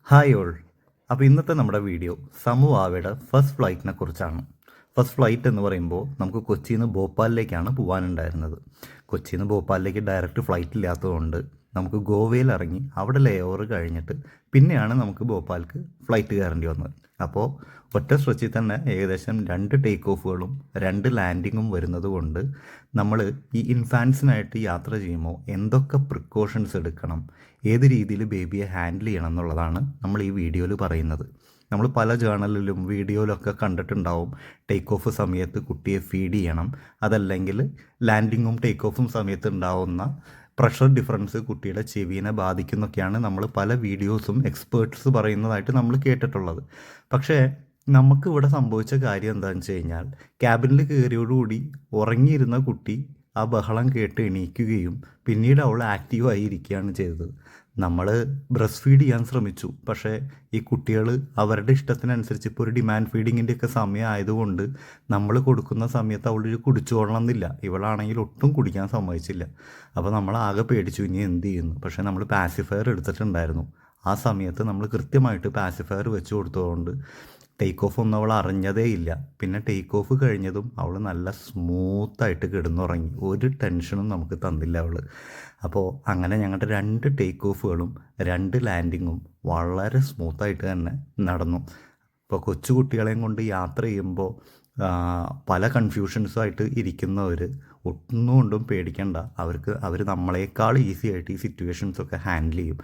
Hi all. അപ്പോൾ ഇന്നത്തെ നമ്മുടെ വീഡിയോ സമുവാവയുടെ ഫസ്റ്റ് ഫ്ലൈറ്റിനെ കുറിച്ചാണ്. ഫസ്റ്റ് ഫ്ലൈറ്റ് എന്ന് പറയുമ്പോൾ നമുക്ക് കൊച്ചിയിൽ നിന്ന് ഭോപ്പാലിലേക്കാണ് പോകാനുണ്ടായിരുന്നത്. കൊച്ചിയിൽ നിന്ന് ഭോപ്പാലിലേക്ക് ഡയറക്റ്റ് ഫ്ലൈറ്റ് ഇല്ലാത്തതുകൊണ്ട് നമുക്ക് ഗോവയിൽ ഇറങ്ങി അവിടെ ലേ ഓവർ കഴിഞ്ഞിട്ട് പിന്നെയാണ് നമുക്ക് ഭോപ്പാൽക്ക് ഫ്ലൈറ്റ് കയറേണ്ടി വന്നത്. അപ്പോൾ ഒറ്റ സ്ട്രെച്ചിൽ തന്നെ ഏകദേശം 2 ടേക്ക് ഓഫുകളും 2 ലാൻഡിങ്ങും വരുന്നത് കൊണ്ട് നമ്മൾ ഈ ഇൻഫാൻസിനായിട്ട് യാത്ര ചെയ്യുമ്പോൾ എന്തൊക്കെ പ്രിക്കോഷൻസ് എടുക്കണം, ഏത് രീതിയിൽ ബേബിയെ ഹാൻഡിൽ ചെയ്യണം എന്നുള്ളതാണ് നമ്മൾ ഈ വീഡിയോയിൽ പറയുന്നത്. നമ്മൾ പല ജേണലിലും വീഡിയോയിലൊക്കെ കണ്ടിട്ടുണ്ടാവും, ടേക്ക് ഓഫ് സമയത്ത് കുട്ടിയെ ഫീഡ് ചെയ്യണം, അതല്ലെങ്കിൽ ലാൻഡിങ്ങും ടേക്ക് ഓഫും സമയത്ത് ഉണ്ടാവുന്ന പ്രഷർ ഡിഫറൻസ് കുട്ടിയുടെ ചെവിയെ ബാധിക്കുന്നൊക്കെയാണ് നമ്മൾ പല വീഡിയോസും എക്സ്പേർട്സ് പറയുന്നതായിട്ട് നമ്മൾ കേട്ടിട്ടുള്ളത്. പക്ഷേ നമുക്കിവിടെ സംഭവിച്ച കാര്യം എന്താണെന്ന് വെച്ച് കഴിഞ്ഞാൽ, ക്യാബിനിൽ കയറിയോടുകൂടി ഉറങ്ങിയിരുന്ന കുട്ടി ആ ബഹളം കേട്ട് എണീക്കുകയും പിന്നീട് അവൾ ആക്റ്റീവായി ഇരിക്കുകയാണ് ചെയ്തത്. നമ്മൾ ബ്രസ്റ്റ് ഫീഡ് ചെയ്യാൻ ശ്രമിച്ചു, പക്ഷേ ഈ കുട്ടികൾ അവരുടെ ഇഷ്ടത്തിനനുസരിച്ച് ഇപ്പോൾ ഒരു ഡിമാൻഡ് ഫീഡിങ്ങിൻ്റെയൊക്കെ സമയം ആയതുകൊണ്ട് നമ്മൾ കൊടുക്കുന്ന സമയത്ത് അവൾ കുടിച്ചോളണം എന്നില്ല. ഇവളാണെങ്കിൽ ഒട്ടും കുടിക്കാൻ സമ്മതിച്ചില്ല. അപ്പോൾ നമ്മൾ ആകെ പേടിച്ചു, ഇനി എന്ത് ചെയ്യുന്നു. പക്ഷേ നമ്മൾ പാസിഫയർ എടുത്തിട്ടുണ്ടായിരുന്നു. ആ സമയത്ത് നമ്മൾ കൃത്യമായിട്ട് പാസിഫയർ വെച്ച് കൊടുത്തതുകൊണ്ട് ടേക്ക് ഓഫ് ഒന്നും അവൾ അറിഞ്ഞതേ ഇല്ല. പിന്നെ ടേക്ക് ഓഫ് കഴിഞ്ഞതും അവൾ നല്ല സ്മൂത്തായിട്ട് കിടന്നുറങ്ങി, ഒരു ടെൻഷനും നമുക്ക് തന്നില്ല അവൾ. അപ്പോൾ അങ്ങനെ ഞങ്ങളുടെ 2 ടേക്ക് ഓഫുകളും 2 ലാൻഡിങ്ങും വളരെ സ്മൂത്തായിട്ട് തന്നെ നടന്നു. ഇപ്പോൾ കൊച്ചു കുട്ടികളെയും കൊണ്ട് യാത്ര ചെയ്യുമ്പോൾ പല കൺഫ്യൂഷൻസുമായിട്ട് ഇരിക്കുന്നവർ ഒന്നും കൊണ്ടും പേടിക്കേണ്ട. അവർ നമ്മളെക്കാൾ ഈസി ആയിട്ട് ഈ സിറ്റുവേഷൻസൊക്കെ ഹാൻഡിൽ ചെയ്യും.